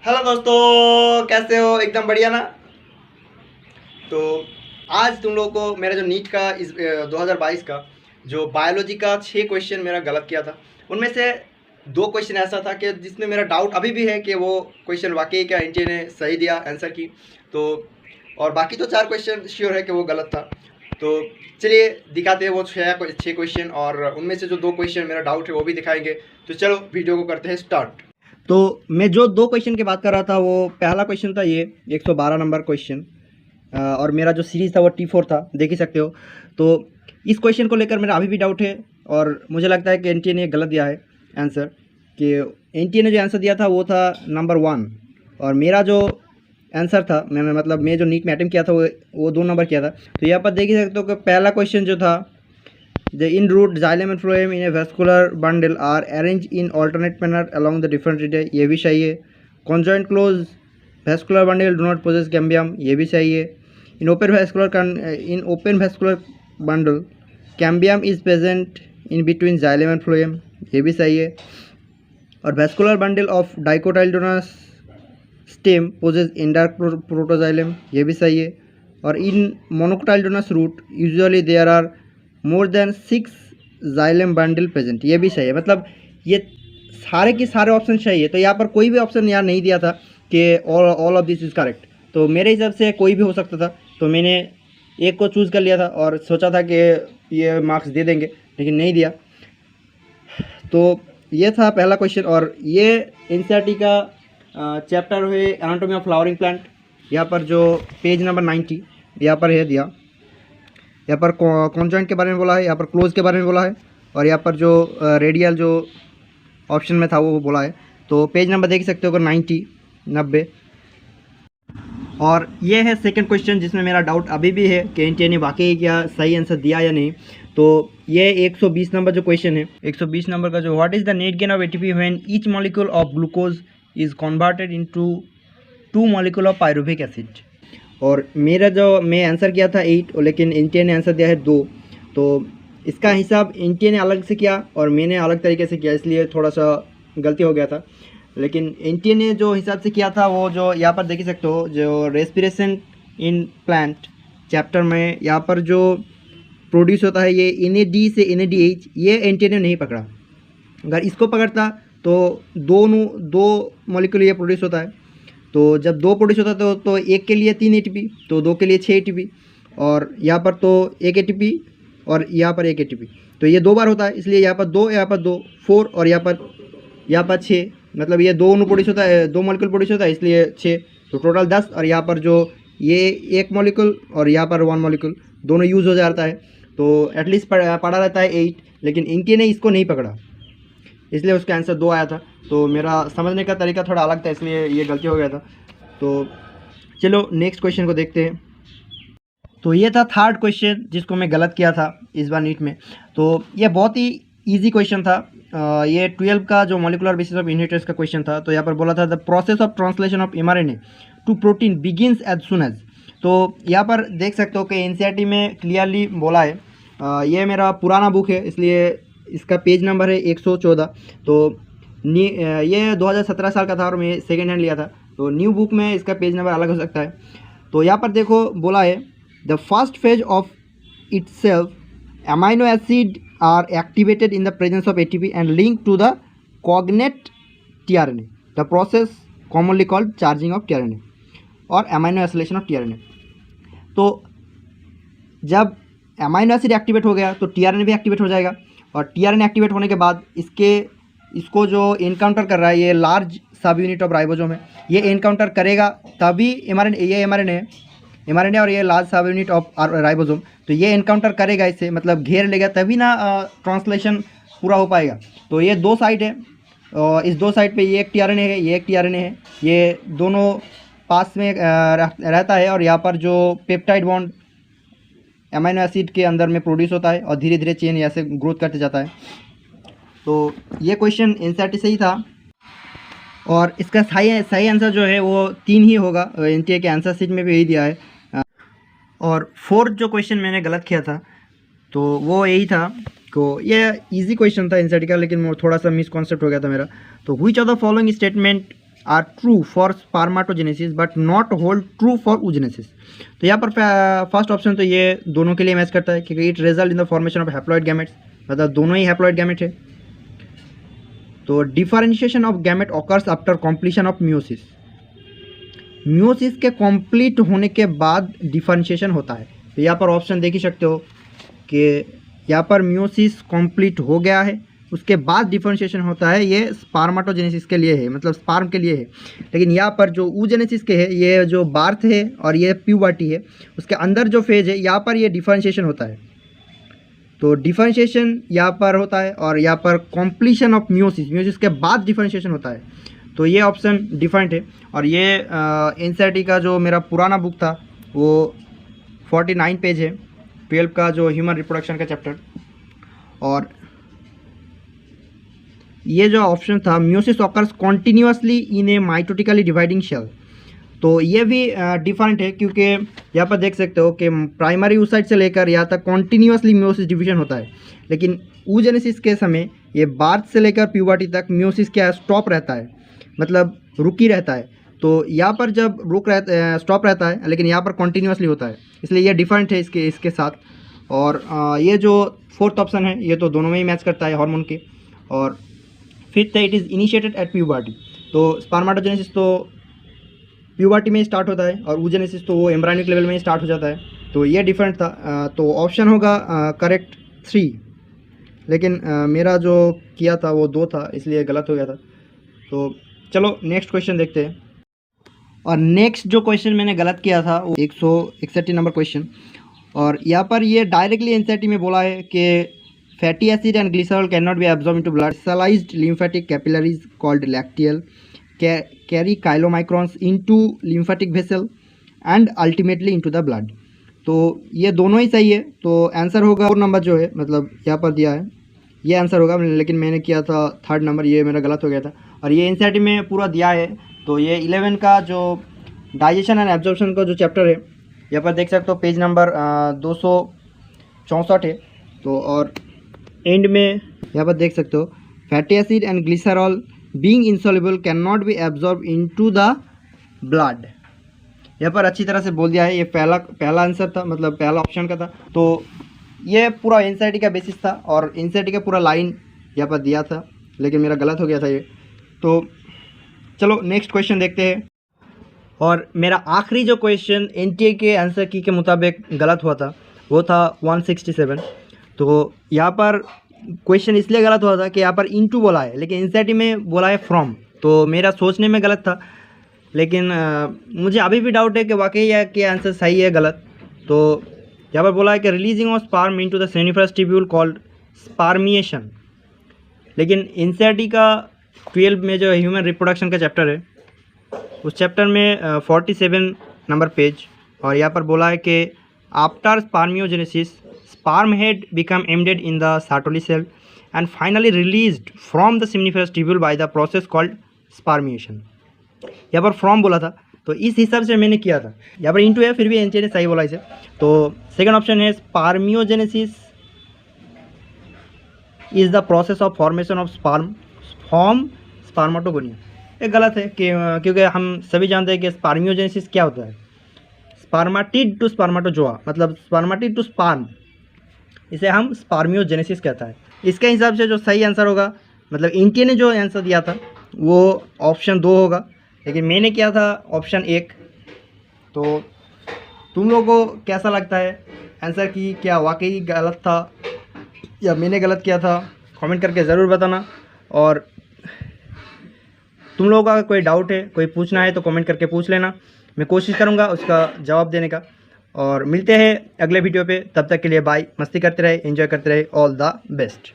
Hello दोस्तों, कैसे हो? एकदम बढ़िया ना। तो आज तुम लोगों को मेरा जो नीट का 2022 का जो बायोलॉजी का 6 क्वेश्चन मेरा गलत किया था, उनमें से 2 क्वेश्चन ऐसा था कि जिसमें मेरा डाउट अभी भी है कि वो क्वेश्चन वाकई क्या एनटीए ने सही दिया आंसर की। तो और बाकी तो 4 क्वेश्चन श्योर है कि वो गलत था। तो चलिए दिखाते हैं वो 6 क्वेश्चन, और उनमें से जो 2 क्वेश्चन मेरा डाउट है वो भी दिखाएंगे। तो चलो वीडियो को करते हैं स्टार्ट। तो मैं जो 2 क्वेश्चन की बात कर रहा था, वो पहला क्वेश्चन था ये 112 नंबर क्वेश्चन, और मेरा जो सीरीज़ था वो T4 था, देख ही सकते हो। तो इस क्वेश्चन को लेकर मेरा अभी भी डाउट है, और मुझे लगता है कि एनटीए ने गलत दिया है आंसर। कि एनटीए ने जो आंसर दिया था वो था नंबर 1, और मेरा जो आंसर था, मैं जो नीट में अटेम्प्ट किया था वो 2 नंबर किया था। तो यहाँ पर देख ही सकते हो कि पहला क्वेश्चन जो था, The in-root xylem and phloem in a vascular bundle are arranged in alternate manner along the different radii, ये भी सही है। Conjoint closed vascular bundle do not possess cambium, ये भी सही है। In open vascular bundle, cambium is present in between xylem and phloem, ये भी सही है। और vascular bundle of dicotyledonous stem possess endark protoxylem, ये भी सही है। और in monocotyledonous root usually there are more than 6 xylem bundle present, ये भी सही है। मतलब ये सारे के सारे ऑप्शन सही है। तो यहाँ पर कोई भी ऑप्शन यहाँ नहीं दिया था कि all of this is correct. तो मेरे हिसाब से कोई भी हो सकता था, तो मैंने एक को चूज़ कर लिया था और सोचा था कि ये मार्क्स दे देंगे, लेकिन नहीं दिया। तो ये था पहला क्वेश्चन। और ये एनसीईआरटी का चैप्टर है एनाटॉमी ऑफ फ्लावरिंग प्लांट। यहाँ पर जो पेज नंबर 90 यहाँ पर है दिया। यहाँ पर कॉन्जॉइंट के बारे में बोला है, यहाँ पर क्लोज के बारे में बोला है, और यहाँ पर जो रेडियल जो ऑप्शन में था वो बोला है। तो पेज नंबर देख सकते हो 90। और ये है सेकंड क्वेश्चन, जिसमें मेरा डाउट अभी भी है कि एनटीए ने वाकई क्या सही आंसर दिया या नहीं। तो ये 120 नंबर जो क्वेश्चन है, 120 नंबर का जो what is the net gain of ATP when each molecule of glucose is converted into 2 molecule of pyruvic acid. और मेरा जो मैं आंसर किया था 8, लेकिन एनटीए ने आंसर दिया है 2। तो इसका हिसाब एनटीए ने अलग से किया और मैंने अलग तरीके से किया, इसलिए थोड़ा सा गलती हो गया था। लेकिन एनटीए ने जो हिसाब से किया था, वो जो यहाँ पर देख सकते हो, जो रेस्पिरेशन इन प्लांट चैप्टर में यहाँ पर जो प्रोड्यूस होता है, ये NAD से NADH, ये एनटीए ने नहीं पकड़ा। अगर इसको पकड़ता तो दो मॉलिक्यूल ये प्रोड्यूस होता है। तो जब 2 प्रोड्यूस होता है तो एक के लिए 3 ATP, तो 2 के लिए 6 ATP, और यहाँ पर तो 1 ATP और यहाँ पर 1 ATP। तो ये 2 बार होता है, इसलिए यहाँ पर 2, यहाँ पर 2, 4, और यहाँ पर 6। मतलब ये 2 प्रोड्यूस होता है, 2 मॉलिक्यूल प्रोड्यूस होता है, इसलिए 6। तो टोटल 10। और यहाँ पर जो ये 1 मॉलिक्यूल और यहाँ पर 1 मॉलिक्यूल दोनों यूज़ हो जाता है। तो एटलीस्ट पड़ा रहता है 8, लेकिन इनके ने इसको नहीं पकड़ा, इसलिए उसका आंसर 2 आया था। तो मेरा समझने का तरीका थोड़ा अलग था, इसलिए ये गलती हो गया था। तो चलो नेक्स्ट क्वेश्चन को देखते हैं। तो ये था थर्ड क्वेश्चन जिसको मैं गलत किया था इस बार नीट में। तो ये बहुत ही इजी क्वेश्चन था। ये 12 का जो मॉलिकुलर बेसिस ऑफ इनहेरिटेंस का क्वेश्चन था। तो यहाँ पर बोला था the process of translation of mRNA to protein begins as soon as. तो यहाँ पर देख सकते हो कि एनसीईआरटी में क्लियरली बोला है। ये मेरा पुराना बुक है, इसलिए इसका पेज नंबर है 114। तो ये 2017 साल का था और मैं सेकेंड हैंड लिया था। तो न्यू बुक में इसका पेज नंबर अलग हो सकता है। तो यहाँ पर देखो बोला है the first phase of itself amino acid are activated in the presence of ATP and link to the cognate tRNA, the process commonly called charging of tRNA और अमाइनो एसिलेशन ऑफ tRNA। तो जब amino acid activate हो गया तो tRNA भी activate हो जाएगा, और tRNA एक्टिवेट होने के बाद इसको जो इनकाउंटर कर रहा है, ये लार्ज सब यूनिट ऑफ राइबोसोम है, ये इनकाउंटर करेगा तभी mRNA और ये लार्ज सब यूनिट ऑफ राइबोसोम, तो ये इनकाउंटर करेगा, इससे मतलब घेर लेगा, तभी ना ट्रांसलेशन पूरा हो पाएगा। तो ये 2 साइड है, और इस 2 साइड पे ये एक tRNA है, ये एक tRNA है, ये दोनों पास में रहता है, और यहाँ पर जो पेप्टाइड बॉन्ड अमाइनो एसिड के अंदर में प्रोड्यूस होता है और धीरे धीरे चेन ऐसे ग्रोथ करते जाता है। तो ये क्वेश्चन एनसीईआरटी से ही था, और इसका सही आंसर जो है वो 3 ही होगा। एनटीए के आंसर शीट में भी यही दिया है। और फोर्थ जो क्वेश्चन मैंने गलत किया था तो वो यही था, तो ये इजी क्वेश्चन था एनसीईआरटी का, लेकिन थोड़ा सा मिसकॉन्सेप्ट हो गया था मेरा। तो which of the following statement are true for spermatogenesis but not hold true for oogenesis। तो यहाँ पर फर्स्ट ऑप्शन तो ये दोनों के लिए मैच करता है क्योंकि it result in the formation of haploid gametes, मतलब दोनों ही हैप्लॉइड गैमेट है। तो differentiation of gamete occurs after completion of meiosis, meiosis के कंप्लीट होने के बाद डिफरेंशिएशन होता है। तो यहाँ पर ऑप्शन देख ही सकते हो कि यहाँ पर मियोसिस कंप्लीट हो गया है, उसके बाद डिफरेंशिएशन होता है। ये स्पर्मेटोजेनेसिस के लिए है, मतलब स्पर्म के लिए है। लेकिन यहाँ पर जो oogenesis के है, ये जो बार्थ है और ये प्यूबर्टी है, उसके अंदर जो फेज है यहाँ पर ये डिफरेंशिएशन होता है। तो डिफरेंशिएशन यहाँ पर होता है और यहाँ पर कॉम्प्लीशन ऑफ मियोसिस, मियोसिस के बाद डिफरेंशिएशन होता है। तो ये ऑप्शन डिफरेंट है। और ये एनसीईआरटी का जो मेरा पुराना बुक था वो 49 पेज है, 12 का जो ह्यूमन रिप्रोडक्शन का चैप्टर। और ये जो ऑप्शन था meiosis occurs continuously in a mitotically dividing cell, तो ये भी डिफरेंट है क्योंकि यहाँ पर देख सकते हो कि प्राइमरी oocyte से लेकर यहाँ तक कॉन्टिन्यूसली मियोसिस डिवीजन होता है। लेकिन oogenesis के समय ये बार्थ से लेकर प्यूबर्टी तक मियोसिस क्या स्टॉप रहता है, मतलब रुकी रहता है। तो यहाँ पर जब स्टॉप रहता है, लेकिन यहाँ पर कॉन्टिन्यूसली होता है, इसलिए ये डिफरेंट है इसके साथ। और ये जो फोर्थ ऑप्शन है ये तो दोनों में ही मैच करता है हार्मोन के। और फिफ्थ है it is initiated at puberty, तो स्पर्मेटोजेनेसिस तो प्यूबर्टी में स्टार्ट होता है और oogenesis तो वो एम्ब्रायनिक लेवल में ही स्टार्ट हो जाता है। तो ये डिफरेंट था। तो ऑप्शन होगा करेक्ट 3, लेकिन मेरा जो किया था वो 2 था, इसलिए गलत हो गया था। तो चलो नेक्स्ट क्वेश्चन देखते हैं। और नेक्स्ट जो क्वेश्चन मैंने गलत किया था वो 161 नंबर क्वेश्चन। और यहाँ पर ये डायरेक्टली एनसीईआरटी में बोला है कि fatty acid and glycerol can not be absorb into blood, specialized lymphatic capillaries called lacteal carry chylomicrons into lymphatic vessel and ultimately into the blood. तो ये दोनों ही सही है। तो आंसर होगा 4 नंबर जो है, मतलब यहाँ पर दिया है ये आंसर होगा, लेकिन मैंने किया था 3rd नंबर, ये मेरा गलत हो गया था। और ये एनसीईआरटी में पूरा दिया है। तो ये 11 का जो डाइजेशन एंड एब्जॉर्प्शन का जो चैप्टर है, यहाँ पर देख सकते हो पेज नंबर 264 है। तो और एंड में यहाँ पर देख सकते हो fatty acid and glycerol being insoluble can not be absorb into the blood. यहाँ पर अच्छी तरह से बोल दिया है। ये पहला आंसर था, मतलब पहला ऑप्शन का था। तो ये पूरा एनसीईआरटी का बेसिस था और एनसीईआरटी का पूरा लाइन यहाँ पर दिया था, लेकिन मेरा गलत हो गया था ये। तो चलो नेक्स्ट क्वेश्चन देखते हैं। और मेरा आखिरी जो क्वेश्चन एनटीए के आंसर की के मुताबिक गलत हुआ था वो था 167। तो यहाँ पर क्वेश्चन इसलिए गलत हुआ था कि यहाँ पर इनटू बोला है, लेकिन एनसीईआरटी में बोला है फ्रॉम। तो मेरा सोचने में गलत था, लेकिन मुझे अभी भी डाउट है कि वाकई यह कि आंसर सही है गलत। तो यहाँ पर बोला है कि releasing of sperm into the seminiferous tubule called spermiation. लेकिन एनसीईआरटी का 12 में जो ह्यूमन रिप्रोडक्शन का चैप्टर है, उस चैप्टर में 47 नंबर पेज, और यहाँ पर बोला है कि after spermiogenesis sperm head become embedded in the Sertoli cell and finally released from the seminiferous tubule by the process called spermiation। यहाँ पर फ्रॉम बोला था, तो इस हिसाब से मैंने किया था। यहाँ पर इनटू है, फिर भी एनसीईआरटी ने सही बोला इसे। तो सेकंड ऑप्शन है spermiogenesis is the process of formation of sperm from spermatogonia. ये गलत है क्योंकि हम सभी जानते हैं कि स्पर्मियोजेनेसिस क्या होता है, स्पर्मेटिड टू स्पर्मेटोजोआ, मतलब स्पर्मेटिड टू स्पर्म, इसे हम स्पर्मियोजेनेसिस कहता है। इसके हिसाब से जो सही आंसर होगा, मतलब एनटीए ने जो आंसर दिया था वो ऑप्शन 2 होगा, लेकिन मैंने किया था ऑप्शन 1। तो तुम लोगों को कैसा लगता है आंसर की, क्या वाकई गलत था या मैंने गलत किया था, कमेंट करके ज़रूर बताना। और तुम लोगों का कोई डाउट है, कोई पूछना है तो कमेंट करके पूछ लेना, मैं कोशिश करूँगा उसका जवाब देने का। और मिलते हैं अगले वीडियो पे, तब तक के लिए बाय। मस्ती करते रहे, एंजॉय करते रहे, ऑल द बेस्ट।